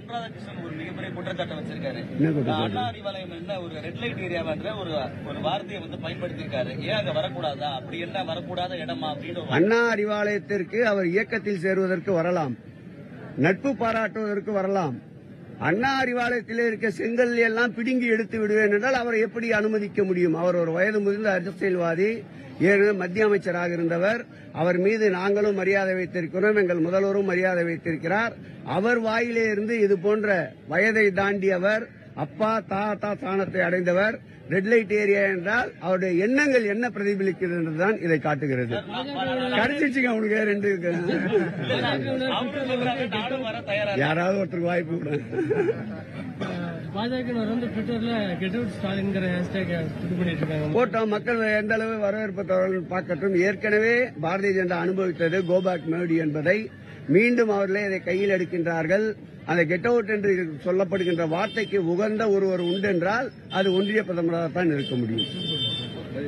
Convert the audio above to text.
பொன் ராதாகிருஷ்ணன் ஒரு மிகப்பெரிய குற்றச்சாட்டை வச்சிருக்காரு. அண்ணா அறிவாலயம் என்ன ஒரு ரெட் லைட் ஏரியாவன்ற ஒரு வார்த்தையை பயன்படுத்தியிருக்காரு. ஏன் அங்க வரக்கூடாதா? அப்படி என்ன வரக்கூடாத இடமா அப்படின்னு. அண்ணா அறிவாலயத்திற்கு அவர் இயக்கத்தில் சேருவதற்கு வரலாம், நட்பு பாராட்டுவதற்கு வரலாம். அண்ணா அறிவாலயத்தில் இருக்க செங்கல் எல்லாம் பிடுங்கி எடுத்து விடுவேன் என்றால் அவரை எப்படி அனுமதிக்க முடியும்? அவர் ஒரு வயது முதிர்ந்த அரசியல்வாதி, ஏற்கனவே மத்திய அமைச்சராக இருந்தவர். அவர் மீது நாங்களும் மரியாதை வைத்திருக்கிறோம், எங்கள் முதல்வரும் மரியாதை வைத்திருக்கிறார். அவர் வாயிலே இருந்து இது போன்ற வயதை தாண்டியவர், அப்பா தாத்தா ஸ்தானத்தை அடைந்தவர். ரெட் லைட் ஏரியா என்றால் அவருடைய எண்ணங்கள் என்ன பிரதிபலிக்கிறது என்றுதான் இதை காட்டுகிறது. கிடைச்சிச்சுங்க உனக்கு ரெண்டு யாராவது ஒருத்தருக்கு வாய்ப்பு கூட. போட்டோம், மக்கள் எந்த அளவு வரவேற்பு பார்க்கட்டும். ஏற்கனவே பாரதிய ஜனதா அனுபவித்தது கோபேக் மோடி என்பதை மீண்டும் அவர்களே இதை கையில் எடுக்கின்றார்கள். அந்த கெட் அவுட் என்று சொல்லப்படுகின்ற வார்த்தைக்கு உகந்த ஒருவர் உண்டென்றால் அது ஒன்றிய பிரதமராக தான் இருக்க முடியும்.